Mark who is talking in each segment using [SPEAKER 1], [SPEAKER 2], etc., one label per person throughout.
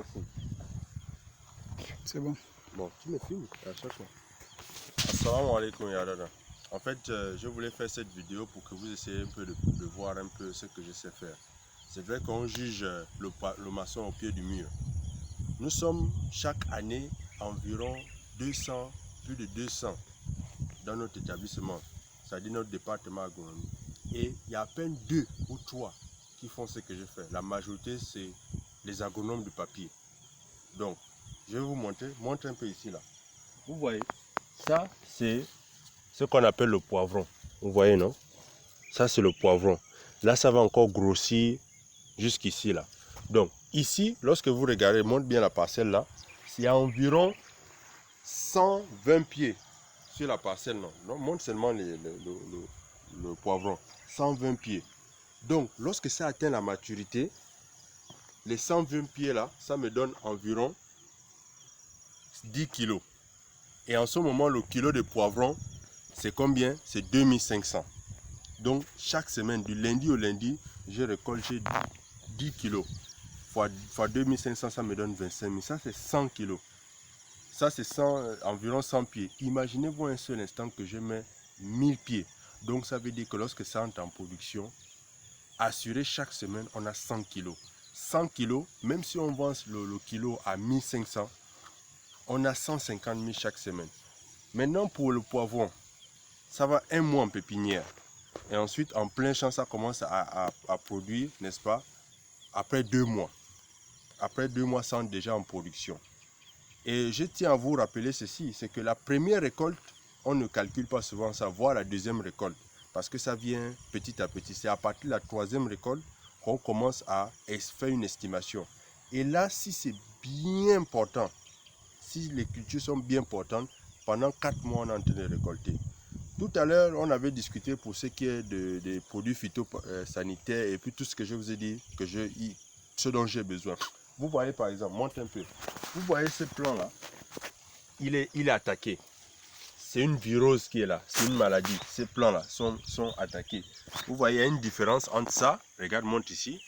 [SPEAKER 1] Facile.
[SPEAKER 2] C'est bon.
[SPEAKER 1] Bon, tu me filmes à chaque fois. Assalamu alaikum Yadada. En fait, je voulais faire cette vidéo pour que vous essayiez un peu de voir un peu ce que je sais faire. C'est vrai qu'on juge le maçon au pied du mur. Nous sommes chaque année environ 200, plus de 200 dans notre établissement, c'est-à-dire notre département agronomie. Et il y a à peine 2 ou 3 qui font ce que je fais. La majorité, c'est les agronomes de papier. Donc, je vais vous montrer un peu ici là. Vous voyez, ça c'est ce qu'on appelle le poivron. Vous voyez, non? Ça c'est le poivron. Là, ça va encore grossir jusqu'ici là. Donc, ici, lorsque vous regardez, montre bien la parcelle là, il y a environ 120 pieds sur la parcelle. Non, montre seulement le poivron. 120 pieds. Donc, lorsque ça atteint la maturité, les 120 pieds là, ça me donne environ 10 kilos. Et en ce moment, le kilo de poivron, c'est combien? C'est 2500. Donc, chaque semaine, du lundi au lundi, je récolte 10 kilos. Fois 2500, ça me donne 25 000. Ça, c'est 100 kilos. Ça, c'est environ 100 pieds. Imaginez-vous un seul instant que je mets 1000 pieds. Donc, ça veut dire que lorsque ça entre en production, assuré chaque semaine, on a 100 kilos. 100 kilos, même si on vend le kilo à 1500, on a 150 000 chaque semaine. Maintenant, pour le poivron, ça va un mois en pépinière. Et ensuite, en plein champ, ça commence à produire, n'est-ce pas? Après 2 mois. Après 2 mois, ça entre déjà en production. Et je tiens à vous rappeler ceci, c'est que la première récolte, on ne calcule pas souvent ça, voire la deuxième récolte. Parce que ça vient petit à petit. C'est à partir de la troisième récolte qu'on commence à faire une estimation. Et là, si c'est bien important, si les cultures sont bien importantes, pendant 4 mois, on est en train de récolter. Tout à l'heure, on avait discuté pour ce qui est des produits phytosanitaires et puis tout ce que je vous ai dit, ce dont j'ai besoin. Vous voyez par exemple, montre un peu. Vous voyez ce plan-là, il est attaqué. C'est une virose qui est là, c'est une maladie. Ces plants-là sont attaqués. Vous voyez, il y a une différence entre ça, regarde, monte ici.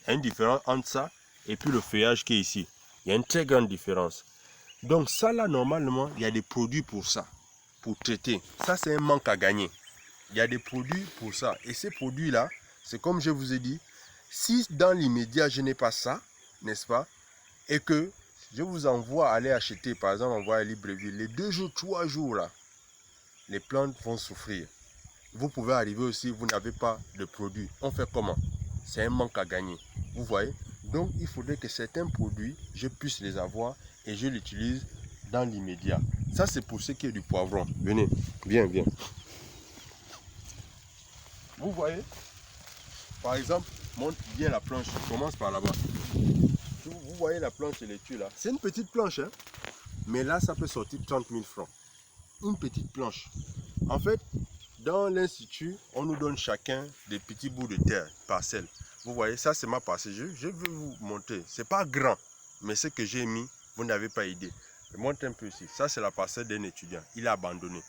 [SPEAKER 1] Il y a une différence entre ça et puis le feuillage qui est ici. Il y a une très grande différence. Donc ça là, normalement, il y a des produits pour ça, pour traiter. Ça, c'est un manque à gagner. Il y a des produits pour ça. Et ces produits-là, c'est comme je vous ai dit, si dans l'immédiat, je n'ai pas ça, n'est-ce pas, et que je vous envoie aller acheter, par exemple, envoyer à Libreville, les 2 jours, 3 jours là, les plantes vont souffrir. Vous pouvez arriver aussi, vous n'avez pas de produit. On fait comment? C'est un manque à gagner. Vous voyez? Donc, il faudrait que certains produits, je puisse les avoir et je l'utilise dans l'immédiat. Ça, c'est pour ce qui est du poivron. Venez, viens, viens. Vous voyez? Par exemple, montre bien la planche. Commence par là-bas. Vous voyez la planche de laitue là? C'est une petite planche, hein? Mais là, ça peut sortir 30 000 francs. Une petite planche. En fait, dans l'institut, on nous donne chacun des petits bouts de terre, parcelles. Vous voyez, ça c'est ma parcelle. Je veux vous montrer. C'est pas grand, mais ce que j'ai mis, vous n'avez pas idée. Je montre un peu ici. Ça c'est la parcelle d'un étudiant. Il a abandonné.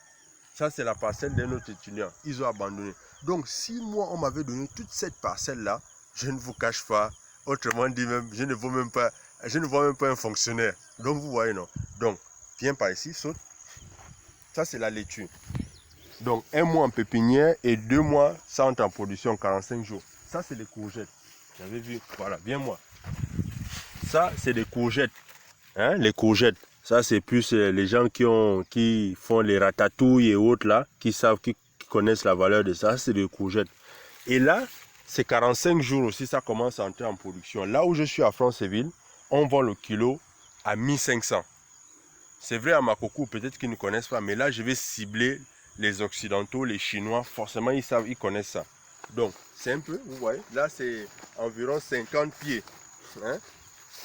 [SPEAKER 1] Ça c'est la parcelle d'un autre étudiant. Ils ont abandonné. Donc si moi on m'avait donné toute cette parcelle là, je ne vous cache pas. Autrement dit même, je ne vois même pas un fonctionnaire. Donc vous voyez non. Donc viens par ici, saute. Ça c'est la laitue. Donc, 1 mois en pépinière et 2 mois, ça entre en production, 45 jours. Ça, c'est les courgettes. J'avais vu. Voilà, viens-moi. Ça, c'est des courgettes. Hein, les courgettes. Ça, c'est plus les gens qui font les ratatouilles et autres, là, qui connaissent la valeur de ça. C'est des courgettes. Et là, c'est 45 jours aussi, ça commence à entrer en production. Là où je suis à Franceville, on vend le kilo à 1500. C'est vrai à Makoko, peut-être qu'ils ne connaissent pas, mais là, je vais cibler les Occidentaux, les Chinois, forcément, ils connaissent ça. Donc, c'est un peu, vous voyez, là, c'est environ 50 pieds. Hein?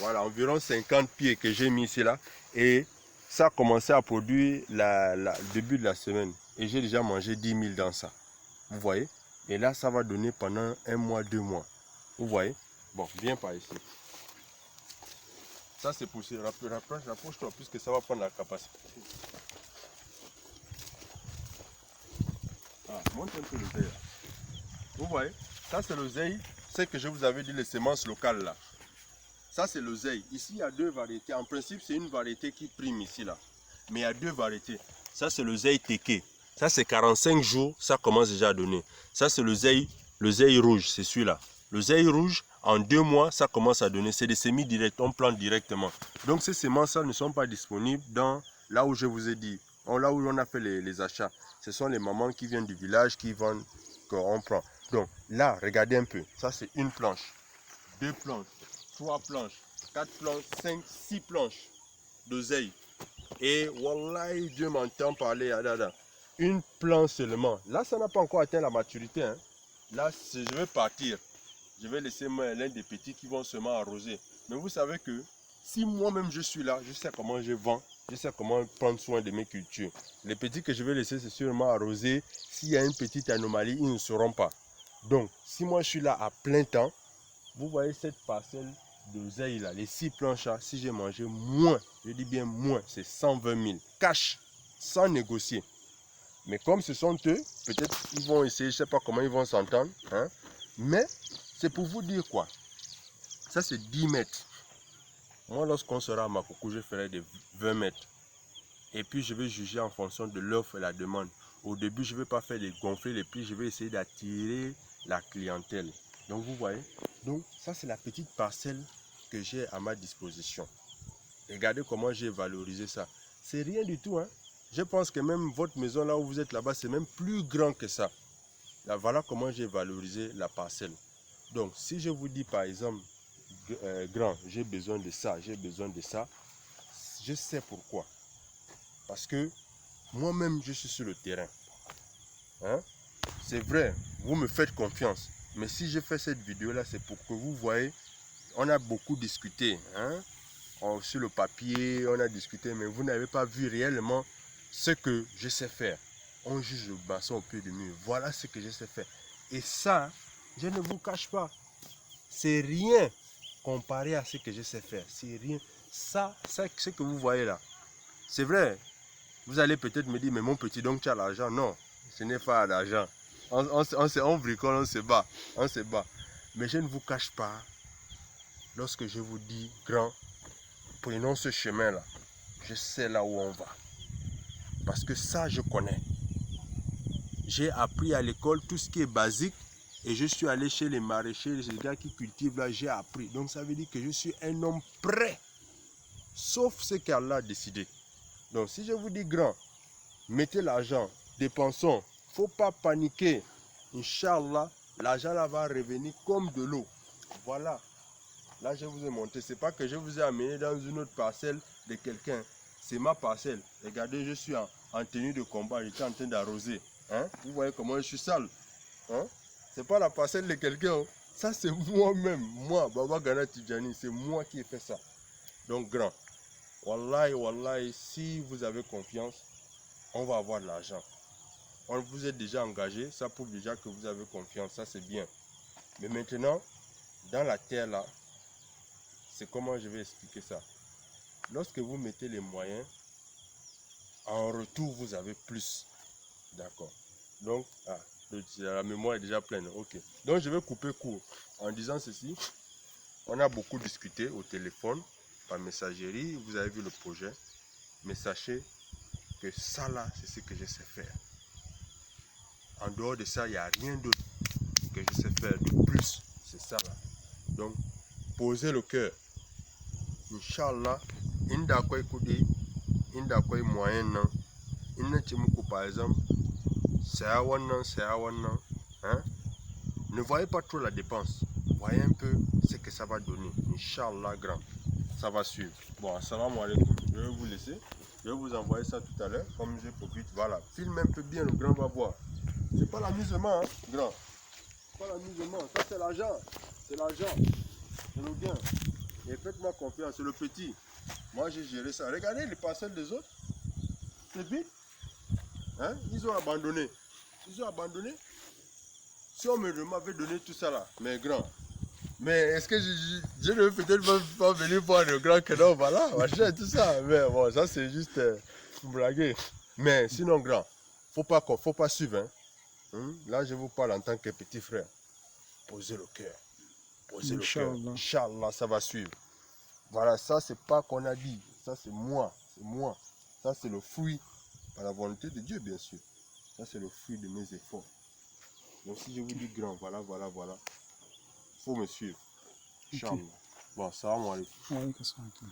[SPEAKER 1] Voilà, environ 50 pieds que j'ai mis ici, là. Et ça a commencé à produire le début de la semaine. Et j'ai déjà mangé 10 000 dans ça. Vous voyez? Et là, ça va donner pendant 1 mois, 2 mois. Vous voyez? Bon, viens par ici. Ça, c'est poussé. Rapproche-toi, puisque ça va prendre la capacité. Ah, montre un peu l'oseille là. Vous voyez, ça c'est l'oseille, c'est que je vous avais dit, les semences locales là. Ça, c'est l'oseille. Ici, il y a deux variétés. En principe, c'est une variété qui prime ici, là. Mais il y a deux variétés. Ça, c'est l'oseille teke. Ça, c'est 45 jours, ça commence déjà à donner. Ça, c'est l'oseille rouge, c'est celui-là. L'oseille rouge, en 2 mois, ça commence à donner. C'est des semis directs, on plante directement. Donc, ces semences-là ne sont pas disponibles dans là où je vous ai dit. Là où on a fait les achats. Ce sont les mamans qui viennent du village qui vendent, qu'on prend. Donc, là, regardez un peu. Ça, c'est une planche, 2 planches, 3 planches, 4 planches, 5, 6 planches d'oseille. Et wallahi, Dieu m'entend parler. Une planche seulement. Là, ça n'a pas encore atteint la maturité. Hein. Là, je vais partir. Je vais laisser l'un des petits qui vont seulement arroser. Mais vous savez que si moi-même je suis là, je sais comment je vends. Je sais comment prendre soin de mes cultures. Les petits que je vais laisser, c'est sûrement arroser. S'il y a une petite anomalie, ils ne sauront pas. Donc, si moi je suis là à plein temps, vous voyez cette parcelle d'oseille là, les 6 planches là, si j'ai mangé moins, je dis bien moins, c'est 120 000. Cash, sans négocier. Mais comme ce sont eux, peut-être ils vont essayer, je ne sais pas comment ils vont s'entendre. Hein, mais c'est pour vous dire quoi. Ça c'est 10 mètres. Moi, lorsqu'on sera à Makoko, je ferai des 20 mètres. Et puis, je vais juger en fonction de l'offre et la demande. Au début, je ne vais pas faire des gonfler les prix, je vais essayer d'attirer la clientèle. Donc, vous voyez. Donc, ça, c'est la petite parcelle que j'ai à ma disposition. Regardez comment j'ai valorisé ça. C'est rien du tout. Hein. Je pense que même votre maison, là où vous êtes là-bas, c'est même plus grand que ça. Là, voilà comment j'ai valorisé la parcelle. Donc, si je vous dis, par exemple, grand, j'ai besoin de ça, j'ai besoin de ça, je sais pourquoi. Parce que moi-même, je suis sur le terrain. Hein? C'est vrai, vous me faites confiance. Mais si je fais cette vidéo-là, c'est pour que vous voyez, on a beaucoup discuté. Hein? Sur le papier, on a discuté, mais vous n'avez pas vu réellement ce que je sais faire. On juge le bassin au pied du mur. Voilà ce que je sais faire. Et ça, je ne vous cache pas, c'est rien comparé à ce que je sais faire. C'est rien. Ça, ce que vous voyez là, c'est vrai. Vous allez peut-être me dire, mais mon petit, donc tu as l'argent. Non, ce n'est pas l'argent. On bricole, on se bat. On se bat. Mais je ne vous cache pas, lorsque je vous dis, grand, prenons ce chemin-là. Je sais là où on va. Parce que ça, je connais. J'ai appris à l'école tout ce qui est basique. Et je suis allé chez les maraîchers, les gars qui cultivent là, j'ai appris. Donc ça veut dire que je suis un homme prêt. Sauf ce qu'Allah a décidé. Donc si je vous dis grand, mettez l'argent, dépensons. Il ne faut pas paniquer. Inch'Allah, l'argent là va revenir comme de l'eau. Voilà. Là, je vous ai montré. Ce n'est pas que je vous ai amené dans une autre parcelle de quelqu'un. C'est ma parcelle. Regardez, je suis en tenue de combat. J'étais en train d'arroser. Hein? Vous voyez comment je suis sale. Hein? Ce n'est pas la parcelle de quelqu'un. Hein? Ça, c'est moi-même. Moi, Baba Gana Tidjani, c'est moi qui ai fait ça. Donc, grand. Wallahi, wallahi, si vous avez confiance, on va avoir de l'argent. On vous est déjà engagé. Ça prouve déjà que vous avez confiance. Ça, c'est bien. Mais maintenant, dans la terre là, c'est comment je vais expliquer ça. Lorsque vous mettez les moyens, en retour, vous avez plus. D'accord. Donc, la mémoire est déjà pleine. Ok. Donc, je vais couper court en disant ceci. On a beaucoup discuté au téléphone, par messagerie. Vous avez vu le projet. Mais sachez que ça là, c'est ce que je sais faire. En dehors de ça, il n'y a rien d'autre que je sais faire de plus. C'est ça là. Donc, posez le cœur. Inch'Allah, inda kwai kudi, inda kwai moyen nan. Inna ce muku par exemple, saya wannan, hein? Ne voyez pas trop la dépense. Voyez un peu ce que ça va donner. Inch'Allah, grand. Ça va suivre. Bon, assalamu alaikum. Je vais vous laisser. Je vais vous envoyer ça tout à l'heure. Comme je profite, voilà. Filme un peu bien, le grand va voir. C'est pas l'amusement, hein, grand. C'est pas l'amusement. Ça, c'est l'argent. C'est l'argent. C'est le gain. Et faites-moi confiance, c'est le petit. Moi, j'ai géré ça. Regardez les parcelles des autres. C'est vite. Hein? Ils ont abandonné. Ils ont abandonné. Si on m'avait donné tout ça là, mais grand. Mais est-ce que je ne vais peut-être pas venir voir le grand que non, voilà, machin, tout ça. Mais bon, ça c'est juste blaguer. Mais sinon, grand, faut pas suivre. Hein? Là, je vous parle en tant que petit frère. Posez le cœur. Posez le cœur. Inch'Allah, ça va suivre. Voilà, ça c'est pas qu'on a dit. Ça c'est moi. C'est moi. Ça c'est le fruit, par la volonté de Dieu bien sûr. Ça c'est le fruit de mes efforts. Donc si je vous dis grand, voilà, voilà, voilà. Faut me suivre.
[SPEAKER 2] Ok.
[SPEAKER 1] Inch'Allah. Bon, salam alaikum.
[SPEAKER 2] Ouais, que ça va.